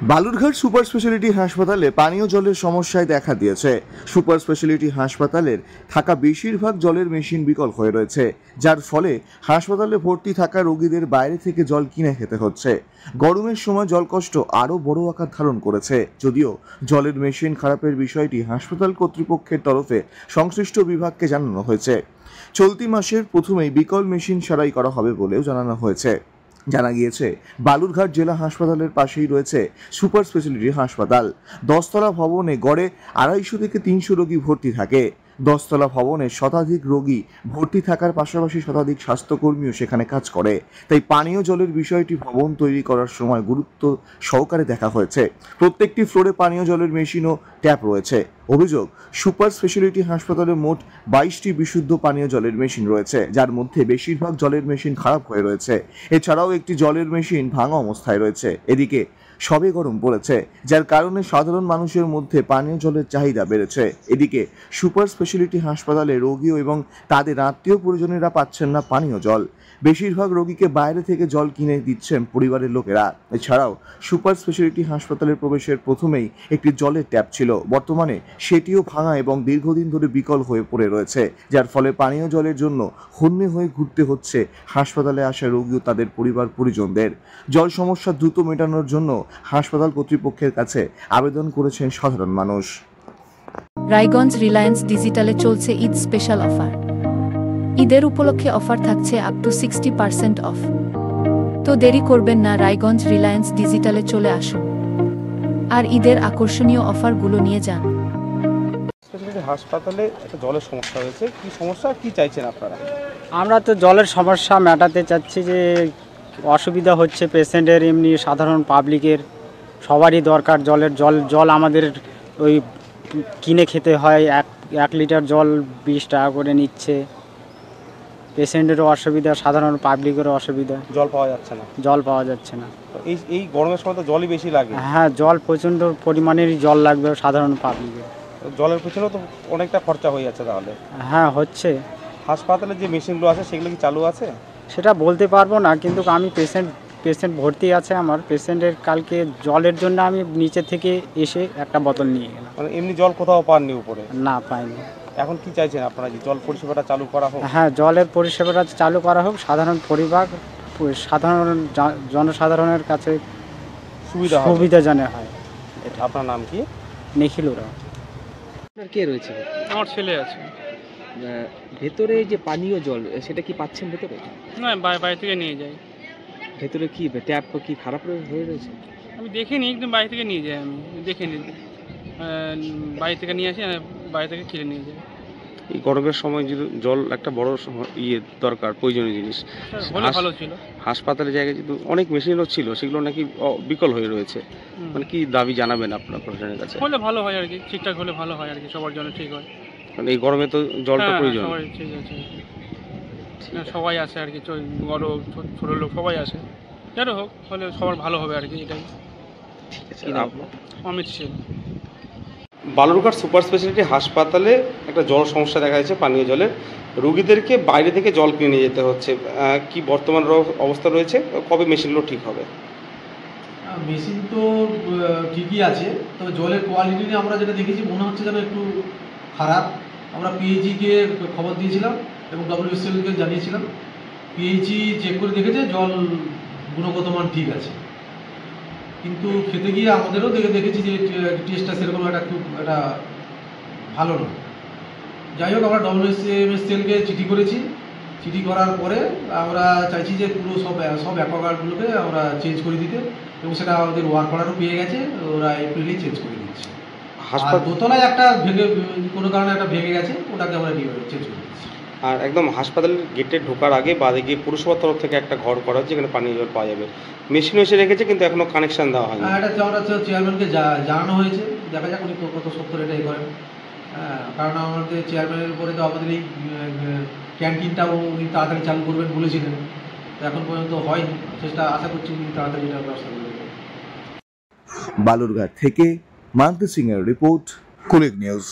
Balurghat super speciality হাসপাতালে পানীয় জলের সমস্যায় দেখা দিয়েছে। সুপার স্পেশালিটি হাসপাতালের থাকা বেশিরভাগ জলের মেশিন বিকল হয়ে রয়েছে, যার ফলে হাসপাতালে ভর্তি থাকা রোগীদের বাইরে থেকে জল কিনে খেতে হচ্ছে। গরমের সময় জলকষ্ট আরও বড় আকার ধারণ করেছে। যদিও জলের মেশিন খারাপের বিষয়টি হাসপাতাল কর্তৃপক্ষের তরফে সংশ্লিষ্ট বিভাগকে জানানো হয়েছে। চলতি মাসের প্রথমেই বিকল মেশিন সারাই করা হবে বলেও জানানো হয়েছে। জানা গিয়েছে, বালুরঘাট জেলা হাসপাতালের পাশেই রয়েছে সুপার স্পেশালিটি হাসপাতাল। 10তলা ভবনে গড়ে 250 থেকে 300 রোগী ভর্তি থাকে। 10তলা ভবনে শতাধিক রোগী ভর্তি থাকার পাশাপাশি শতাধিক স্বাস্থ্যকর্মীও সেখানে কাজ করে। তাই পানীয় জলের বিষয়টি ভবন তৈরি করার সময় গুরুত্ব সহকারে দেখা হয়েছে। প্রত্যেকটি ফ্লোরে পানীয় জলের মেশিন ও ট্যাপ রয়েছে। অভিযোগ, সুপার স্পেশালিটি হাসপাতালে মোট 22টি বিশুদ্ধ পানীয় জলের মেশিন রয়েছে, যার মধ্যে বেশিরভাগ জলের মেশিন খারাপ হয়ে রয়েছে। এছাড়াও একটি জলের মেশিন ভাঙা অবস্থায় রয়েছে। এদিকে সবে গরম পড়েছে, যার কারণে সাধারণ মানুষের মধ্যে পানীয় জলের চাহিদা বেড়েছে। এদিকে সুপার স্পেশালিটি হাসপাতালে রোগী এবং তাদের আত্মীয় পরিজনেরা পাচ্ছেন না পানীয় জল। বেশিরভাগ রোগীকে বাইরে থেকে জল কিনে দিচ্ছেন পরিবারের লোকেরা। এছাড়াও সুপার স্পেশালিটি হাসপাতালের প্রবেশের প্রথমেই একটি জলের ট্যাপ ছিল, বর্তমানে সেটিও ভাঙা এবং দীর্ঘদিন ধরে বিকল হয়ে পড়ে রয়েছে, যার ফলে পানীয় জলের জন্য হন্যে হয়ে ঘুরতে হচ্ছে হাসপাতালে আসা রোগী ও তাদের পরিবার পরিজনদের। জল সমস্যা দ্রুত মেটানোর জন্য হাসপাতাল কর্তৃপক্ষের কাছে আবেদন করেছেন সাধারণ মানুষ। রায়গঞ্জ রিলায়েন্স ডিজিটালে চলছে ঈদ স্পেশাল অফার। ঈদের উপলক্ষে অফার থাকছে আপ টু 60% অফ। তো দেরি করবেন না, রায়গঞ্জ রিলায়েন্স ডিজিটালে চলে আসুন আর ঈদের আকর্ষণীয় অফারগুলো নিয়ে যান। স্পেশালিটি হাসপাতালে একটা জলের সমস্যা হয়েছে, কি সমস্যা, কি চাইছেন আপনারা? আমরা তো জলের সমস্যা মেটাতে চাচ্ছি। যে অসুবিধা হচ্ছে পেশেন্টের, এমনি সাধারণ পাবলিকের সবারই দরকার জলের। জল আমাদের ওই কিনে খেতে হয়। এক লিটার জল 20 টাকা করে নিচ্ছে। পেশেন্টেরও অসুবিধা, সাধারণ পাবলিকেরও অসুবিধা। জল পাওয়া যাচ্ছে না। এই গরমের সময় তো জলই বেশি লাগে। হ্যাঁ, জল প্রচণ্ড পরিমাণেরই জল লাগবে সাধারণ পাবলিকের। জলের পিছনেও তো অনেকটা খরচা হয়ে যাচ্ছে তাহলে। হ্যাঁ, হচ্ছে। হাসপাতালে যে মেশিনগুলো আছে সেগুলো কি চালু আছে? সেটা বলতে পারবো না, কিন্তু আমি পেশেন্ট ভর্তি আছে আমার। পেশেন্টের কালকে জলের জন্য আমি নিচে থেকে এসে একটা বোতল নিয়ে গেলাম। মানে এমনি জল কোথাও পাননি উপরে? না, পাইনি। এখন কি চাইছেন আপনারা, যে জল পরিষেবাটা চালু করা হোক? হ্যাঁ, জলের পরিষেবাটা চালু করা হোক। সাধারণ জনসাধারণের কাছে সুবিধা জানা হয়। আপনার নাম কি? নিখিল রাও। আপনার কে রয়েছে? আমার ছেলে আছে। ভেতরে যে পানীয় জল সেটা কি পাচ্ছেন ভেতরে? না, বাইরে থেকে নিয়ে যাই। ভেতরে কি ট্যাপ কি খারাপ হয়ে রয়েছে? আমি দেখিনি, একদম বাইরে থেকে নিয়ে যাই। আমি দেখিনি, বাইরে থেকে নিয়ে আসি, বাইরে থেকে কিনে নিয়ে যাই। এই গরমের সময় যদি জল একটা বড় দরকার, প্রয়োজনীয় জিনিস হলে ভালো ছিল। হাসপাতালের জায়গায় যদি অনেক মেশিনও ছিল, সেগুলো নাকি বিকল হয়ে রয়েছে। মানে কি দাবি জানাবেন আপনার প্রশাসনের কাছে? হলে ভালো হয় আর কি, ঠিকঠাক হলে ভালো হয় আর কি, সবার জন্য ঠিক হয়। মানে এই গরমে তো জলটা প্রয়োজন। ঠিক আছে, সবাই আসে আর কি, বড় ছোট লোক সবাই আসে। যাই হোক, হলে সবার ভালো হবে আর কি, এটাই। অমিত সিং। বালুরঘাট সুপার স্পেশালিটি হাসপাতালে একটা জল সমস্যা দেখা যাচ্ছে, পানীয় জলের। রোগীদেরকে বাইরে থেকে জল কিনে নিয়ে যেতে হচ্ছে। কি বর্তমান অবস্থা রয়েছে? কবে মেশিনগুলো ঠিক হবে? মেশিন তো ঠিকই আছে, তবে জলের কোয়ালিটি নিয়ে আমরা যেটা দেখেছি মনে হচ্ছে যেন একটু খারাপ। আমরা পিএইচইকে খবর দিয়েছিলাম এবং WSLকে জানিয়েছিলাম। পিএইচই চেক করে দেখেছে জল গুণগত মান ঠিক আছে, কিন্তু খেতে গিয়ে আমাদেরও দেখেছি যে টেস্টটা সেরকম খুব একটা ভালো নয়। যাই হোক, আমরা WSMSLকে চিঠি করেছি। চিঠি করার পরে আমরা চাইছি যে পুরো সব অ্যাকোয়াগার্ডগুলোকে আমরা চেঞ্জ করে দিতে, এবং সেটা আমাদের ওয়ার্ক অর্ডারও পেয়ে গেছে। ওরা এপ্রিলেই চেঞ্জ করে দিচ্ছে। হাসপাতাল দোতলায় একটা কোনো কারণে একটা ভেঙে গেছে, ওটাকে আমরা চেঞ্জ করে দিচ্ছি। আর একদম হাসপাতালের গেটে ঢোকার আগে বাদে গিয়ে পুরসভার তরফ থেকে একটা ঘর করা হচ্ছে, যেখানে পানীয় জল পাওয়া যাবে। মেশিন এসে রেখেছে, কিন্তু এখনো কানেকশন দেওয়া হয়নি। এটা আমরা চেয়ারম্যানকে জানানো হয়েছে, দেখা যাক উনি কত সত্তর এটাই করেন। কারণ আমাদের চেয়ারম্যানের উপরে তো আমাদের এই ক্যান্টিনটাও উনি তাড়াতাড়ি চালু করবেন বলেছিলেন, এখন পর্যন্ত হয়নি। আশা করছি উনি তাড়াতাড়ি এটা ব্যবস্থা করবেন। বালুরঘাট থেকে মান্তি সিং এর রিপোর্ট, কুলিক নিউজ।